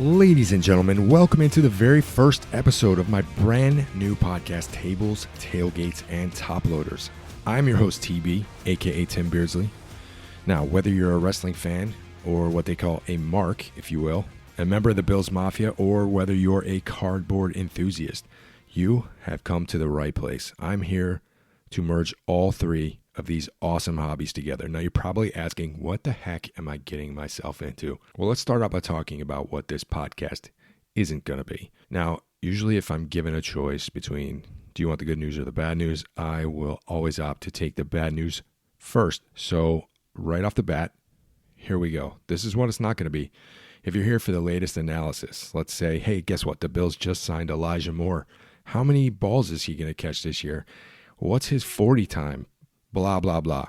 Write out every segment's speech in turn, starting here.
Ladies and gentlemen, welcome into the very first episode of my brand new podcast, Tables, Tailgates, and Toploaders. I'm your host, TB, aka Tim Beardsley. Now, whether you're a wrestling fan or what they call a mark, if you will, a member of the Bills Mafia, or whether you're a cardboard enthusiast, you have come to the right place. I'm here to merge all three of these awesome hobbies together. Now, you're probably asking, what the heck am I getting myself into? Well, let's start out by talking about what this podcast isn't going to be. Now, usually if I'm given a choice between do you want the good news or the bad news, I will always opt to take the bad news first. So right off the bat, here we go. This is what it's not going to be. If you're here for the latest analysis, let's say, hey, guess what? The Bills just signed Elijah Moore. How many balls is he going to catch this year? What's his 40 time? Blah, blah, blah.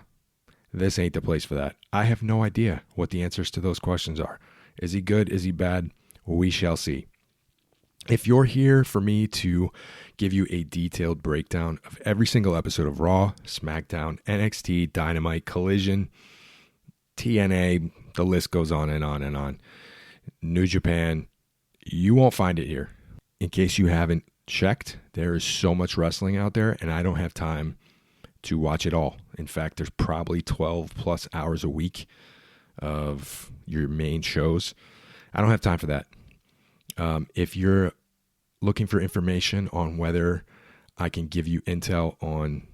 This ain't the place for that. I have no idea what the answers to those questions are. Is he good? Is he bad? We shall see. If you're here for me to give you a detailed breakdown of every single episode of Raw, SmackDown, NXT, Dynamite, Collision, TNA, the list goes on and on and on, New Japan, you won't find it here. In case you haven't checked, there is so much wrestling out there, and I don't have time to watch it all. In fact, there's probably 12 plus hours a week of your main shows. I don't have time for that. If you're looking for information on whether I can give you intel on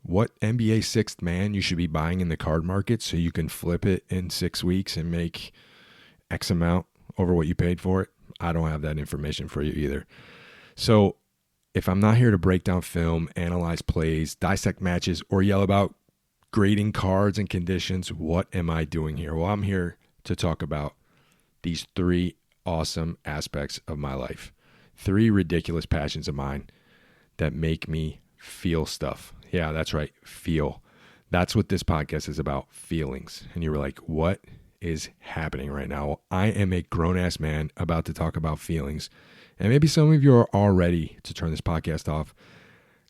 what NBA sixth man you should be buying in the card market so you can flip it in 6 weeks and make X amount over what you paid for it, I don't have that information for you either. So if I'm not here to break down film, analyze plays, dissect matches, or yell about grading cards and conditions, what am I doing here? Well, I'm here to talk about these three awesome aspects of my life. Three ridiculous passions of mine that make me feel stuff. Yeah, that's right, feel. That's what this podcast is about, feelings. And you were like, what is happening right now? Well, I am a grown-ass man about to talk about feelings. And maybe some of you are all ready to turn this podcast off.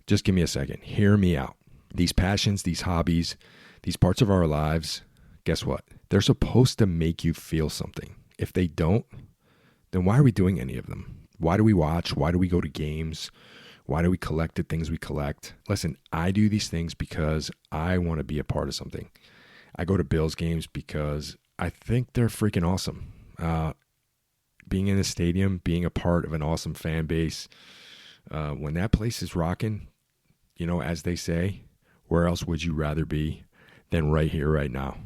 Just give me a second. Hear me out. These passions, these hobbies, these parts of our lives, guess what? They're supposed to make you feel something. If they don't, then why are we doing any of them? Why do we watch? Why do we go to games? Why do we collect the things we collect? Listen, I do these things because I want to be a part of something. I go to Bills games because I think they're freaking awesome. Being in a stadium, being a part of an awesome fan base, when that place is rocking, as they say, where else would you rather be than right here, right now?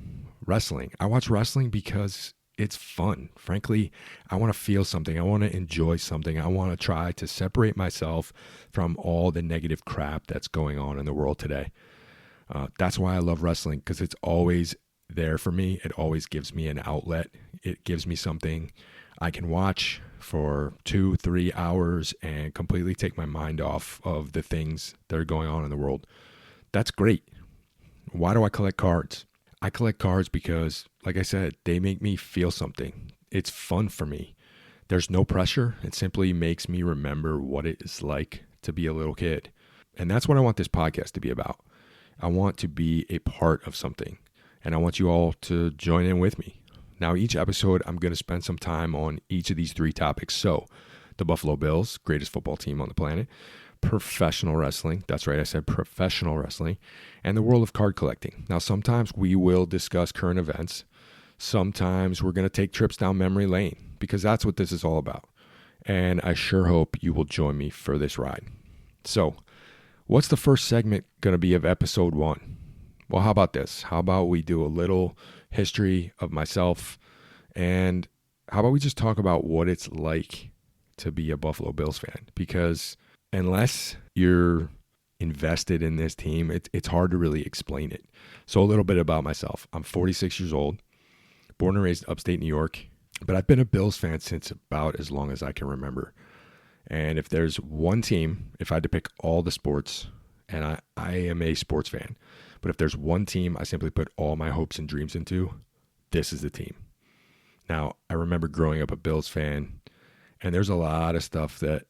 Wrestling. I watch wrestling because it's fun. Frankly, I want to feel something. I want to enjoy something. I want to try to separate myself from all the negative crap that's going on in the world today. That's why I love wrestling, because it's always there for me. It always gives me an outlet. It gives me something I can watch for 2-3 hours and completely take my mind off of the things that are going on in the world. That's great. Why do I collect cards? I collect cards because, like I said, they make me feel something. It's fun for me. There's no pressure. It simply makes me remember what it is like to be a little kid. And that's what I want this podcast to be about. I want to be a part of something, and I want you all to join in with me. Now, each episode, I'm going to spend some time on each of these three topics. So, the Buffalo Bills, greatest football team on the planet, professional wrestling, that's right, I said professional wrestling, and the world of card collecting. Now, sometimes we will discuss current events. Sometimes we're going to take trips down memory lane, because that's what this is all about. And I sure hope you will join me for this ride. So, what's the first segment going to be of episode 1? Well, how about this? How about we do a little history of myself, and how about we just talk about what it's like to be a Buffalo Bills fan? Because unless you're invested in this team, it's hard to really explain it. So a little bit about myself. I'm 46 years old, born and raised upstate New York, but I've been a Bills fan since about as long as I can remember. And if there's one team, if I had to pick all the sports, and I am a sports fan, but if there's one team I simply put all my hopes and dreams into, this is the team. Now, I remember growing up a Bills fan, and there's a lot of stuff that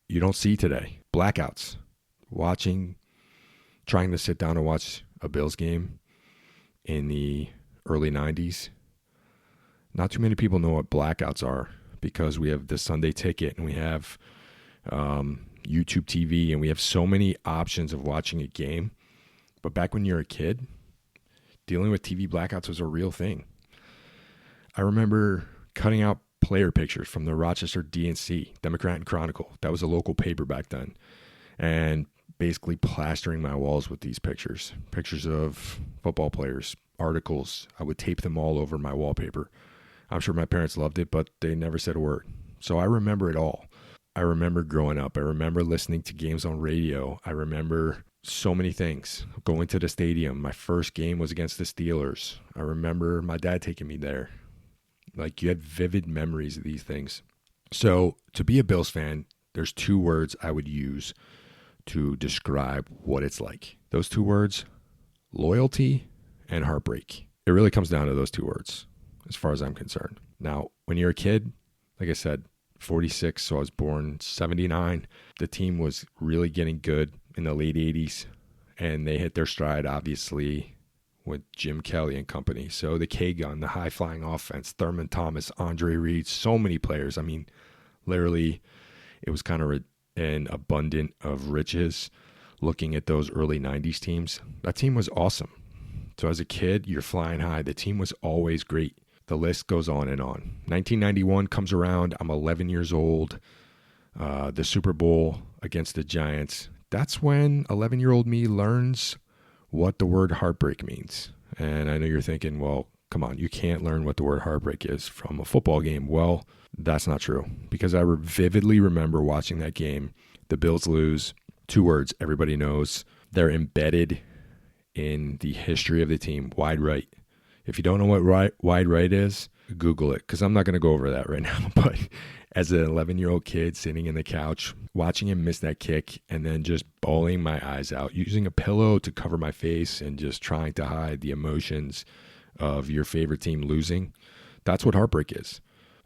you don't see today. Blackouts. Trying to sit down and watch a Bills game in the early 90s. Not too many people know what blackouts are because we have the Sunday Ticket and we have YouTube TV and we have so many options of watching a game. But back when you're a kid, dealing with TV blackouts was a real thing. I remember cutting out player pictures from the Rochester DNC, Democrat and Chronicle. That was a local paper back then. And basically plastering my walls with these pictures of football players, articles. I would tape them all over my wallpaper. I'm sure my parents loved it, but they never said a word. So I remember it all. I remember growing up. I remember listening to games on radio. I remember so many things. Going to the stadium. My first game was against the Steelers. I remember my dad taking me there. Like, you had vivid memories of these things. So to be a Bills fan, there's two words I would use to describe what it's like. Those two words, loyalty and heartbreak. It really comes down to those two words as far as I'm concerned. Now, when you're a kid, like I said, 46, so I was born 79. The team was really getting good in the late 80s, and they hit their stride, obviously, with Jim Kelly and company. So the K-Gun, the high-flying offense, Thurman Thomas, Andre Reed, so many players. I mean, literally, it was kind of an abundance of riches looking at those early 90s teams. That team was awesome. So as a kid, you're flying high. The team was always great. The list goes on and on. 1991 comes around. I'm 11 years old. The Super Bowl against the Giants. That's when 11-year-old me learns what the word heartbreak means. And I know you're thinking, well, come on, you can't learn what the word heartbreak is from a football game. Well, that's not true, because I vividly remember watching that game. The Bills lose. Two words everybody knows. They're embedded in the history of the team. Wide right. If you don't know what wide right is, Google it, because I'm not going to go over that right now. But as an 11-year-old kid sitting in the couch, watching him miss that kick and then just bawling my eyes out, using a pillow to cover my face and just trying to hide the emotions of your favorite team losing, that's what heartbreak is.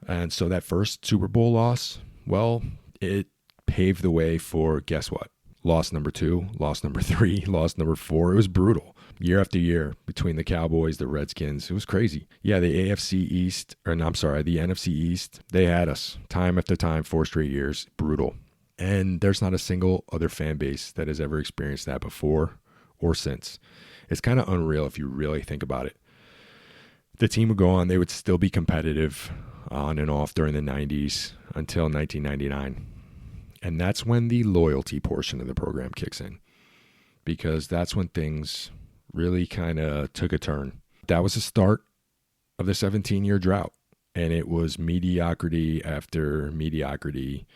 And so that first Super Bowl loss, well, it paved the way for, guess what? Loss number 2, loss number 3, loss number 4. It was brutal. Year after year between the Cowboys, the Redskins, it was crazy. Yeah, the NFC East, the NFC East, they had us time after time, 4 straight years. Brutal. And there's not a single other fan base that has ever experienced that before or since. It's kind of unreal if you really think about it. The team would go on, they would still be competitive on and off during the 90s until 1999. And that's when the loyalty portion of the program kicks in, because that's when things really kind of took a turn. That was the start of the 17-year drought, and it was mediocrity after mediocrity,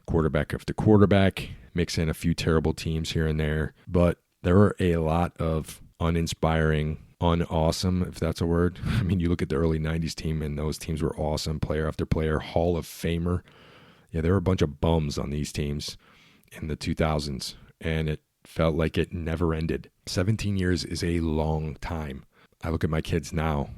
quarterback after quarterback, mix in a few terrible teams here and there. But there were a lot of uninspiring, unawesome, if that's a word. I mean, you look at the early 90s team, and those teams were awesome, player after player, Hall of Famer. Yeah, there were a bunch of bums on these teams in the 2000s, and it felt like it never ended. 17 years is a long time. I look at my kids now.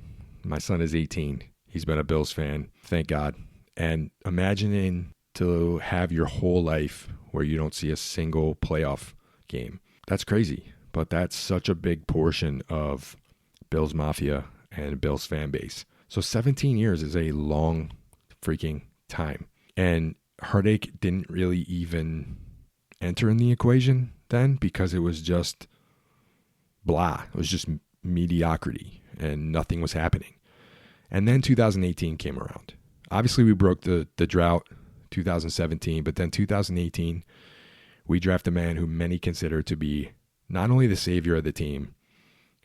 My son is 18. He's been a Bills fan, thank God. And imagining to have your whole life where you don't see a single playoff game. That's crazy, but that's such a big portion of Bills Mafia and Bills fan base. So 17 years is a long freaking time. And heartache didn't really even enter in the equation then, because it was just blah. It was just mediocrity and nothing was happening. And then 2018 came around. Obviously, we broke the drought 2017, but then 2018, we draft a man who many consider to be not only the savior of the team,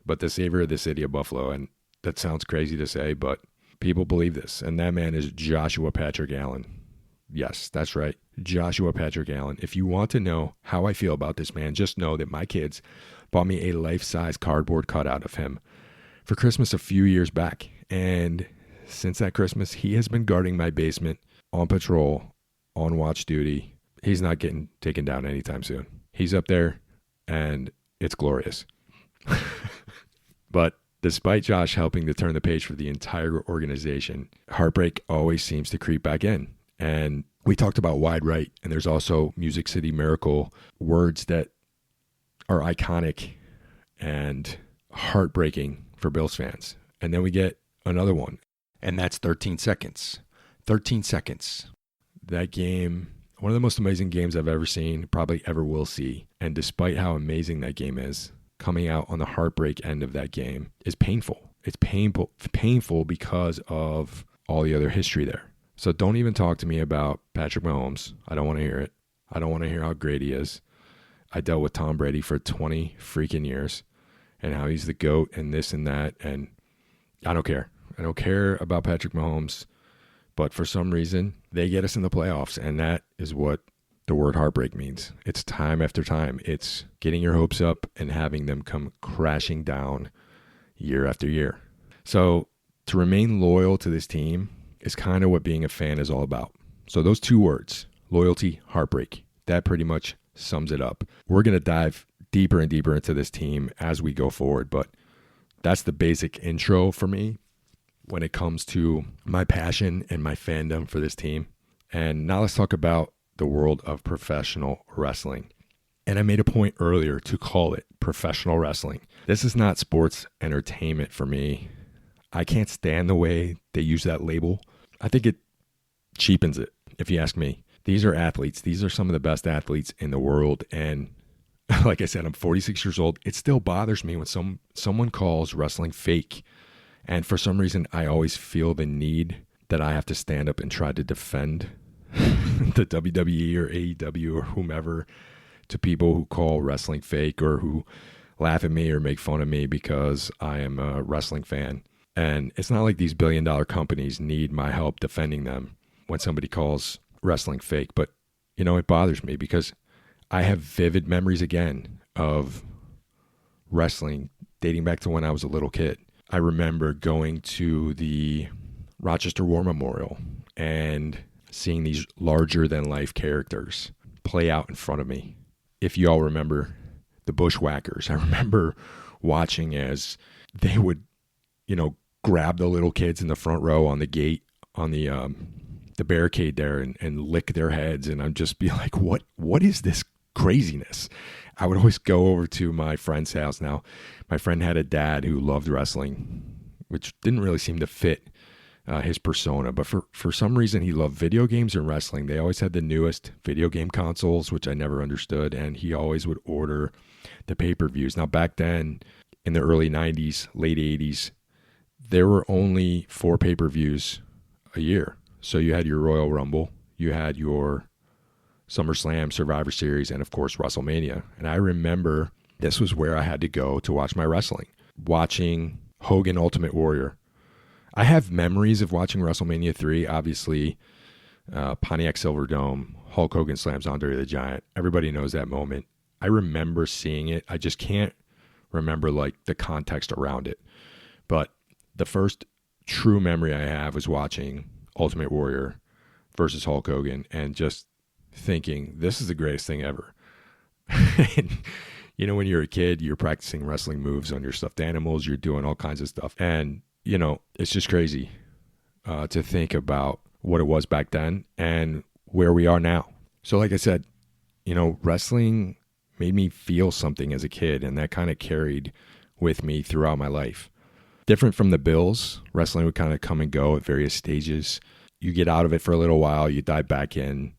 but the savior of the city of Buffalo. And that sounds crazy to say, but people believe this. And that man is Joshua Patrick Allen. Yes, that's right. Joshua Patrick Allen. If you want to know how I feel about this man, just know that my kids bought me a life-size cardboard cutout of him for Christmas a few years back. And since that Christmas, he has been guarding my basement on patrol, on watch duty. He's not getting taken down anytime soon. He's up there, and it's glorious. But despite Josh helping to turn the page for the entire organization, heartbreak always seems to creep back in. And we talked about wide right, and there's also Music City Miracle, words that are iconic and heartbreaking for Bills fans. And then we get another one, and that's 13 seconds. 13 seconds. That game, one of the most amazing games I've ever seen, probably ever will see. And despite how amazing that game is, coming out on the heartbreak end of that game is painful. It's painful because of all the other history there. So don't even talk to me about Patrick Mahomes. I don't want to hear it. I don't want to hear how great he is. I dealt with Tom Brady for 20 freaking years and how he's the GOAT and this and that. And I don't care. I don't care about Patrick Mahomes. But for some reason, they get us in the playoffs. And that is what the word heartbreak means. It's time after time. It's getting your hopes up and having them come crashing down year after year. So to remain loyal to this team is kind of what being a fan is all about. So those two words, loyalty, heartbreak, that pretty much sums it up. We're going to dive deeper and deeper into this team as we go forward, but that's the basic intro for me when it comes to my passion and my fandom for this team. And now let's talk about the world of professional wrestling. And I made a point earlier to call it professional wrestling. This is not sports entertainment for me. I can't stand the way they use that label. I think it cheapens it, if you ask me. These are athletes. These are some of the best athletes in the world. And like I said, I'm 46 years old. It still bothers me when someone calls wrestling fake. And for some reason, I always feel the need that I have to stand up and try to defend the WWE or AEW or whomever to people who call wrestling fake or who laugh at me or make fun of me because I am a wrestling fan. And it's not like these billion-dollar companies need my help defending them when somebody calls wrestling fake. But, it bothers me because I have vivid memories again of wrestling dating back to when I was a little kid. I remember going to the Rochester War Memorial and seeing these larger-than-life characters play out in front of me. If you all remember the Bushwhackers, I remember watching as they would, grab the little kids in the front row on the gate, on the barricade there and lick their heads. And I'd just be like, what is this craziness? I would always go over to my friend's house. Now, my friend had a dad who loved wrestling, which didn't really seem to fit his persona. But for some reason, he loved video games and wrestling. They always had the newest video game consoles, which I never understood. And he always would order the pay-per-views. Now, back then, in the early 90s, late 80s, there were only 4 pay-per-views a year. So you had your Royal Rumble, you had your SummerSlam, Survivor Series, and of course WrestleMania. And I remember this was where I had to go to watch my wrestling. Watching Hogan Ultimate Warrior. I have memories of watching WrestleMania 3, obviously Pontiac Silverdome, Hulk Hogan slams Andre the Giant. Everybody knows that moment. I remember seeing it. I just can't remember the context around it. But the first true memory I have was watching Ultimate Warrior versus Hulk Hogan and just thinking, this is the greatest thing ever. And, when you're a kid, you're practicing wrestling moves on your stuffed animals, you're doing all kinds of stuff. And, it's just crazy to think about what it was back then and where we are now. So like I said, wrestling made me feel something as a kid, and that kind of carried with me throughout my life. Different from the Bills, wrestling would kind of come and go at various stages. You get out of it for a little while, you dive back in.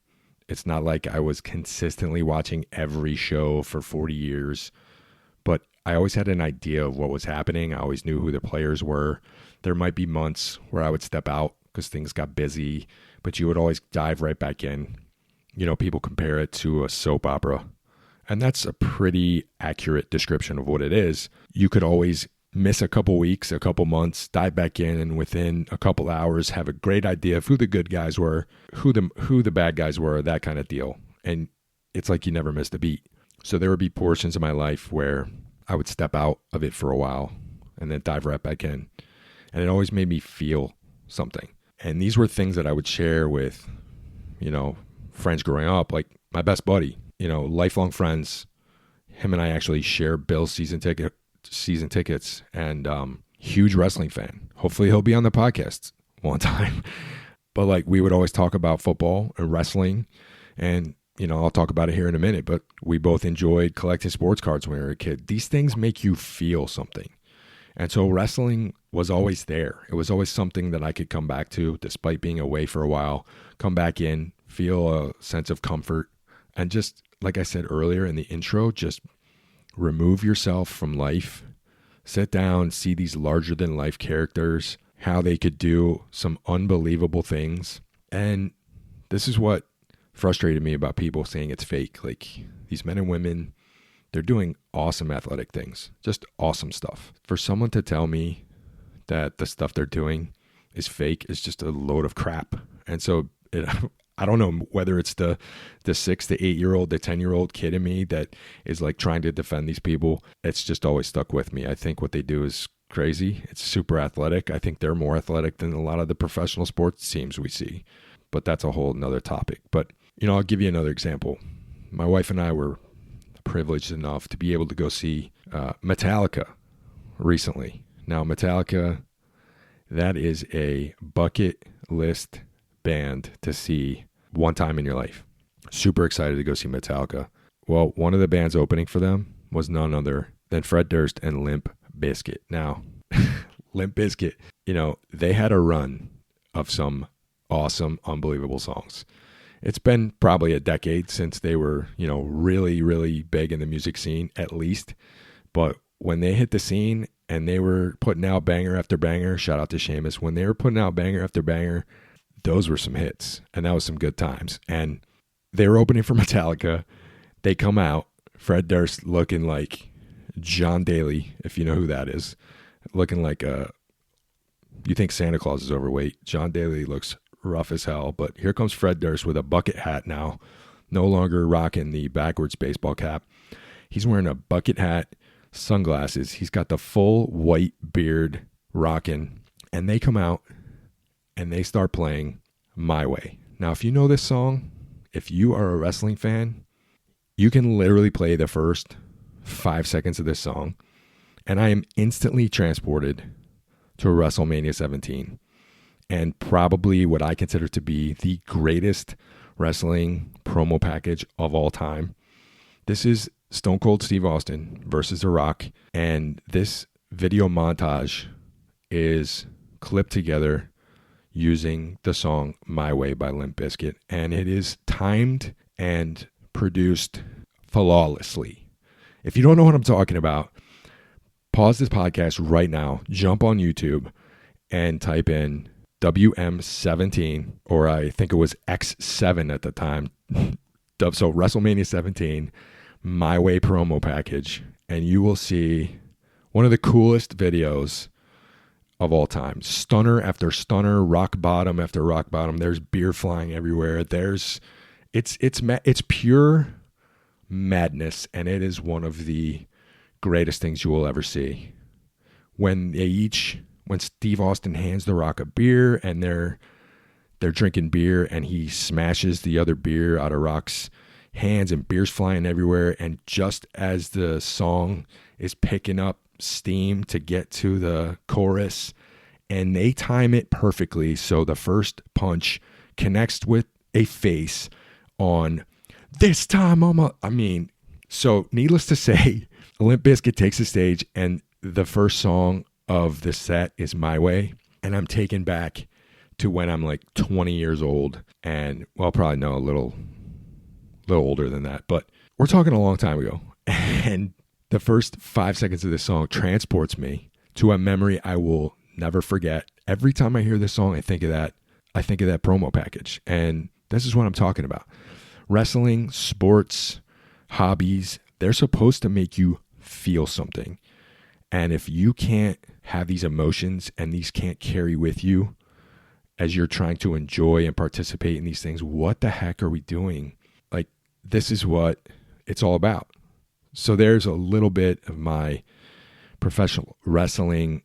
It's not like I was consistently watching every show for 40 years, but I always had an idea of what was happening. I always knew who the players were. There might be months where I would step out because things got busy, but you would always dive right back in. People compare it to a soap opera, and that's a pretty accurate description of what it is. You could always miss a couple weeks, a couple months, dive back in, and within a couple hours have a great idea of who the good guys were, who the bad guys were, that kind of deal. And it's like you never missed a beat. So there would be portions of my life where I would step out of it for a while and then dive right back in. And it always made me feel something. And these were things that I would share with, friends growing up, like my best buddy, lifelong friends. Him and I actually share Bill's season tickets, and huge wrestling fan. Hopefully he'll be on the podcast one time. But we would always talk about football and wrestling, and I'll talk about it here in a minute, but we both enjoyed collecting sports cards when we were a kid. These things make you feel something. And so wrestling was always there. It was always something that I could come back to despite being away for a while, come back in, feel a sense of comfort, and just, like I said earlier in the intro, just remove yourself from life, sit down, see these larger than life characters, how they could do some unbelievable things. And this is what frustrated me about people saying it's fake. Like, these men and women, they're doing awesome athletic things, just awesome stuff. For someone to tell me that the stuff they're doing is fake is just a load of crap. And so I don't know whether it's the 6 to 8 year old, the 10-year-old kid in me that is like trying to defend these people. It's just always stuck with me. I think what they do is crazy. It's super athletic. I think they're more athletic than a lot of the professional sports teams we see, but that's a whole nother topic. But, I'll give you another example. My wife and I were privileged enough to be able to go see Metallica recently. Now, Metallica, that is a bucket list band to see one time in your life. Super excited to go see Metallica. Well, one of the bands opening for them was none other than Fred Durst and Limp Bizkit. Now, Limp Bizkit, they had a run of some awesome, unbelievable songs. It's been probably a decade since they were, really, really big in the music scene, at least. But when they hit the scene and they were putting out banger after banger, shout out to Seamus, when they were putting out banger after banger, those were some hits, and that was some good times. And they were opening for Metallica. They come out, Fred Durst looking like John Daly, if you know who that is, looking like you think Santa Claus is overweight. John Daly looks rough as hell, but here comes Fred Durst with a bucket hat now, no longer rocking the backwards baseball cap. He's wearing a bucket hat, sunglasses. He's got the full white beard rocking, and they come out and they start playing My Way. Now, if you know this song, if you are a wrestling fan, you can literally play the first 5 seconds of this song, and I am instantly transported to WrestleMania 17, and probably what I consider to be the greatest wrestling promo package of all time. This is Stone Cold Steve Austin versus The Rock, and this video montage is clipped together using the song My Way by Limp Bizkit, and it is timed and produced flawlessly. If you don't know what I'm talking about, pause this podcast right now, jump on YouTube, and type in WM17, or I think it was X7 at the time. So WrestleMania 17, My Way promo package, and you will see one of the coolest videos of all time. Stunner after stunner, rock bottom after rock bottom. There's beer flying everywhere. It's pure madness, and it is one of the greatest things you will ever see. When Steve Austin hands The Rock a beer, and they're drinking beer, and he smashes the other beer out of Rock's hands, and beer's flying everywhere, and just as the song is picking up steam to get to the chorus, and they time it perfectly so the first punch connects with a face on This Time so needless to say, Limp Bizkit takes the stage, and the first song of the set is My Way, and I'm taken back to when I'm like 20 years old, and probably no, a little older than that, but we're talking a long time ago. And the first 5 seconds of this song transports me to a memory I will never forget. Every time I hear this song, I think of that promo package, and this is what I'm talking about. Wrestling, sports, hobbies, they're supposed to make you feel something. And if you can't have these emotions and these can't carry with you as you're trying to enjoy and participate in these things, what the heck are we doing? Like, this is what it's all about. So there's a little bit of my professional wrestling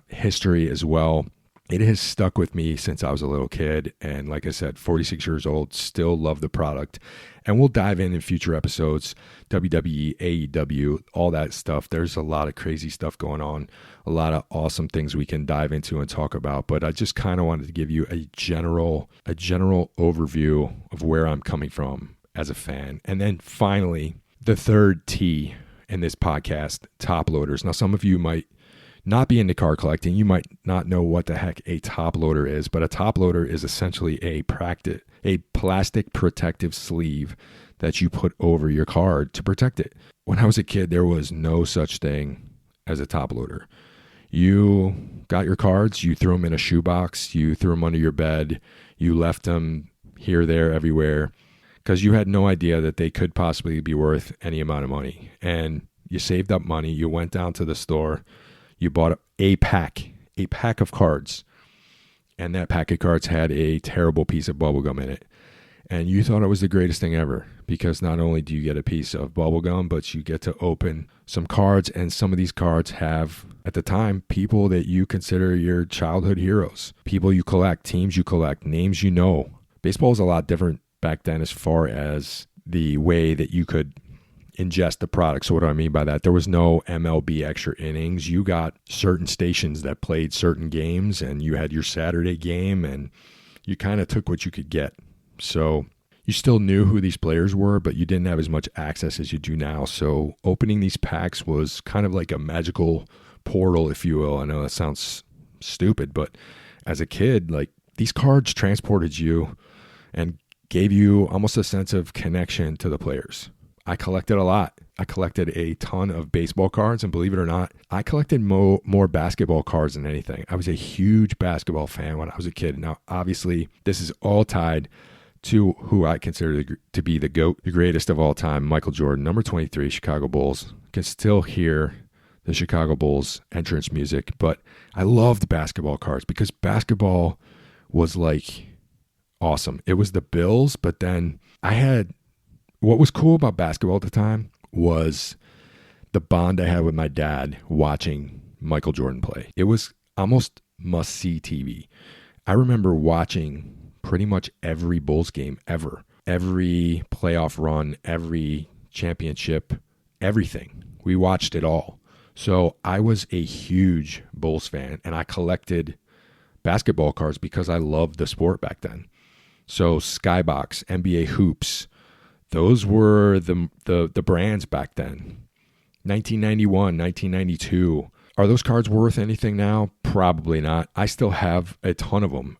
history as well. It has stuck with me since I was a little kid. And like I said, 46 years old, still love the product. And we'll dive in future episodes, WWE, AEW, all that stuff. There's a lot of crazy stuff going on, a lot of awesome things we can dive into and talk about. But I just kind of wanted to give you a general overview of where I'm coming from as a fan. And then finally, the third T in this podcast, Toploaders. Now, some of you might not be into card collecting, you might not know what the heck a top loader is, but a top loader is essentially a plastic protective sleeve that you put over your card to protect it. When I was a kid, there was no such thing as a top loader. You got your cards, you threw them in a shoebox, you threw them under your bed, you left them here, there, everywhere, because you had no idea that they could possibly be worth any amount of money. And you saved up money, you went down to the store, you bought a pack of cards, and that pack of cards had a terrible piece of bubble gum in it. And you thought it was the greatest thing ever, because not only do you get a piece of bubble gum, but you get to open some cards, and some of these cards have, at the time, people that you consider your childhood heroes, people you collect, teams you collect, names you know. Baseball is a lot different back then as far as the way that you could ingest the product. So what do I mean by that? There was no MLB extra innings. You got certain stations that played certain games, and you had your Saturday game, and you kind of took what you could get. So you still knew who these players were, but you didn't have as much access as you do now. So opening these packs was kind of like a magical portal, if you will. I know that sounds stupid, but as a kid, like, these cards transported you and gave you almost a sense of connection to the players. I collected a lot. I collected a ton of baseball cards, and believe it or not, I collected more basketball cards than anything. I was a huge basketball fan when I was a kid. Now, obviously, this is all tied to who I consider to be the GOAT, the greatest of all time, Michael Jordan, number 23, Chicago Bulls. You can still hear the Chicago Bulls entrance music, but I loved basketball cards because basketball was like awesome. It was the Bills, but then what was cool about basketball at the time was the bond I had with my dad watching Michael Jordan play. It was almost must-see TV. I remember watching pretty much every Bulls game ever, every playoff run, every championship, everything. We watched it all. So I was a huge Bulls fan, and I collected basketball cards because I loved the sport back then. So Skybox, NBA Hoops, those were the brands back then. 1991, 1992. Are those cards worth anything now? Probably not. I still have a ton of them.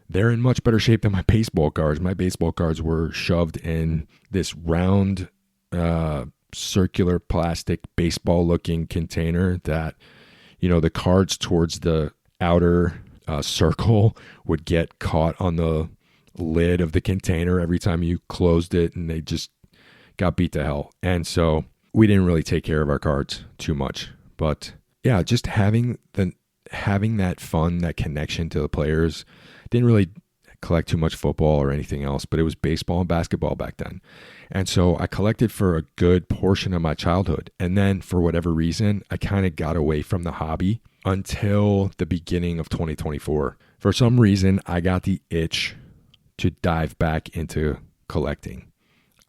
They're in much better shape than my baseball cards. My baseball cards were shoved in this round, circular plastic baseball-looking container that, the cards towards the outer circle would get caught on the lid of the container every time you closed it, and they just got beat to hell. And so we didn't really take care of our cards too much. But yeah, just having that fun, that connection to the players. Didn't really collect too much football or anything else, but it was baseball and basketball back then. And so I collected for a good portion of my childhood. And then for whatever reason, I kind of got away from the hobby until the beginning of 2024. For some reason, I got the itch to dive back into collecting.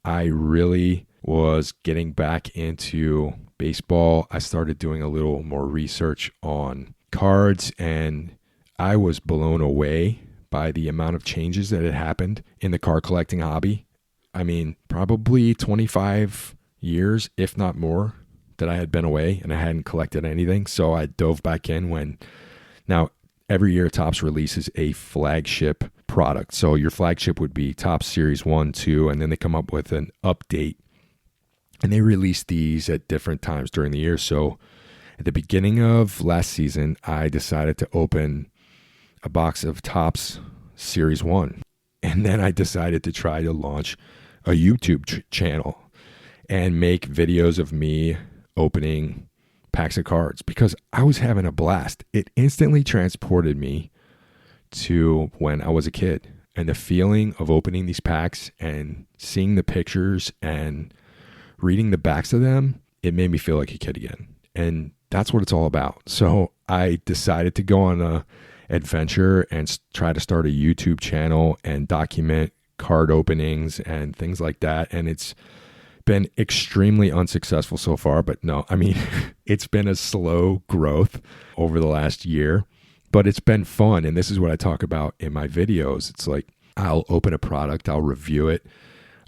I really was getting back into baseball. I started doing a little more research on cards, and I was blown away by the amount of changes that had happened in the card collecting hobby. I mean, probably 25 years, if not more, that I had been away and I hadn't collected anything. So I dove back in now every year Topps releases a flagship product. So your flagship would be Topps Series 1, 2, and then they come up with an update. And they release these at different times during the year. So at the beginning of last season, I decided to open a box of Topps Series 1. And then I decided to try to launch a YouTube channel and make videos of me opening packs of cards because I was having a blast. It instantly transported me to when I was a kid, and the feeling of opening these packs and seeing the pictures and reading the backs of them, it made me feel like a kid again. And that's what it's all about. So I decided to go on a adventure and try to start a YouTube channel and document card openings and things like that. And it's been extremely unsuccessful so far, but no, I mean, it's been a slow growth over the last year, but it's been fun. And this is what I talk about in my videos. It's like, I'll open a product, I'll review it.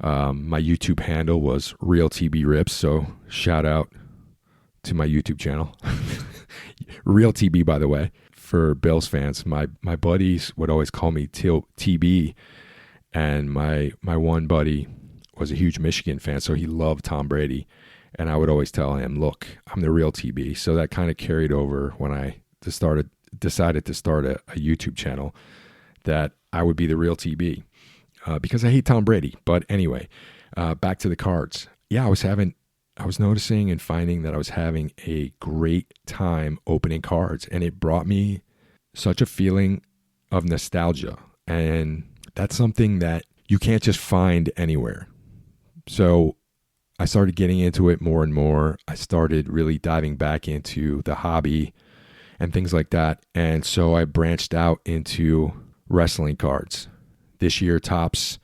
My YouTube handle was Real TB Rips. So shout out to my YouTube channel. real TB, by the way, for Bills fans. My buddies would always call me TB, and my one buddy was a huge Michigan fan, so he loved Tom Brady. And I would always tell him, look, I'm the real TB. So that kind of carried over when I decided to start a YouTube channel, that I would be the real TB because I hate Tom Brady. But anyway, back to the cards. Yeah, I was noticing and finding that I was having a great time opening cards, and it brought me such a feeling of nostalgia. And that's something that you can't just find anywhere. So I started getting into it more and more. I started really diving back into the hobby and things like that. And so I branched out into wrestling cards. This year, Topps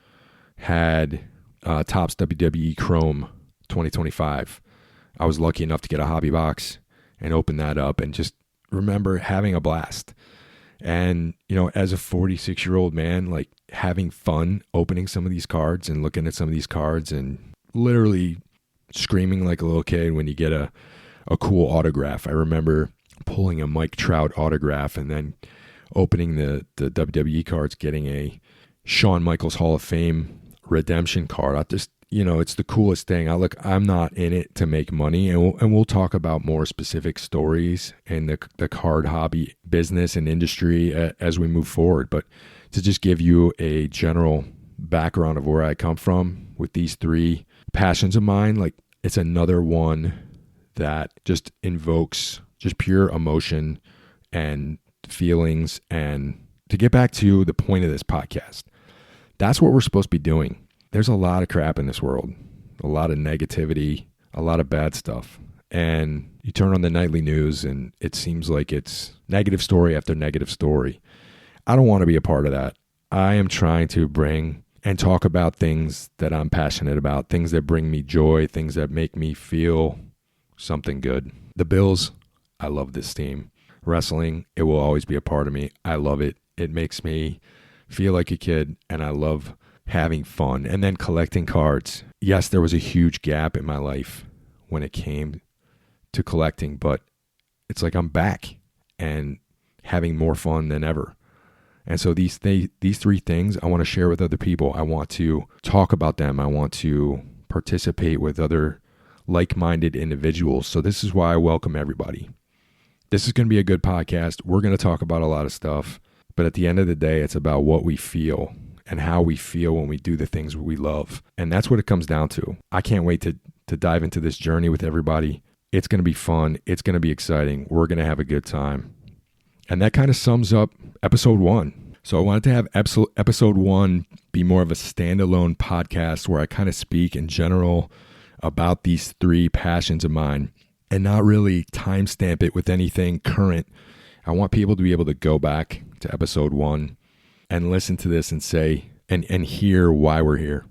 had Topps WWE Chrome 2025. I was lucky enough to get a hobby box and open that up and just remember having a blast. And, as a 46-year-old man, like having fun opening some of these cards and looking at some of these cards and literally screaming like a little kid when you get a cool autograph. I remember pulling a Mike Trout autograph and then opening the WWE cards, getting a Shawn Michaels Hall of Fame redemption card. It's the coolest thing. I'm not in it to make money, and we'll talk about more specific stories in the card hobby business and industry as we move forward. But to just give you a general background of where I come from with these three passions of mine, like it's another one that just invokes just pure emotion and feelings. And to get back to the point of this podcast, that's what we're supposed to be doing. There's a lot of crap in this world, a lot of negativity, a lot of bad stuff. And you turn on the nightly news and it seems like it's negative story after negative story. I don't want to be a part of that. I am trying to bring and talk about things that I'm passionate about, things that bring me joy, things that make me feel something good. The Bills, I love this team. Wrestling, it will always be a part of me. I love it. It makes me feel like a kid, and I love having fun. And then collecting cards. Yes, there was a huge gap in my life when it came to collecting, but it's like I'm back and having more fun than ever. And so these three things I want to share with other people. I want to talk about them. I want to participate with other like-minded individuals. So this is why I welcome everybody. This is going to be a good podcast. We're going to talk about a lot of stuff, but at the end of the day, it's about what we feel and how we feel when we do the things we love. And that's what it comes down to. I can't wait to dive into this journey with everybody. It's going to be fun. It's going to be exciting. We're going to have a good time. And that kind of sums up episode 1. So I wanted to have episode 1 be more of a standalone podcast where I kind of speak in general about these three passions of mine and not really timestamp it with anything current. I want people to be able to go back to episode 1 and listen to this and say and hear why we're here.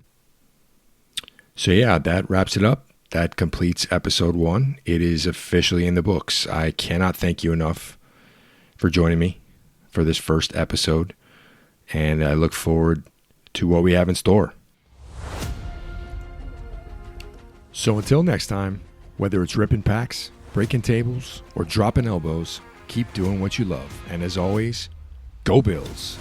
So yeah, that wraps it up. That completes episode 1. It is officially in the books. I cannot thank you enough for joining me for this first episode, and I look forward to what we have in store. So until next time, whether it's ripping packs, breaking tables, or dropping elbows, keep doing what you love. And as always, go Bills.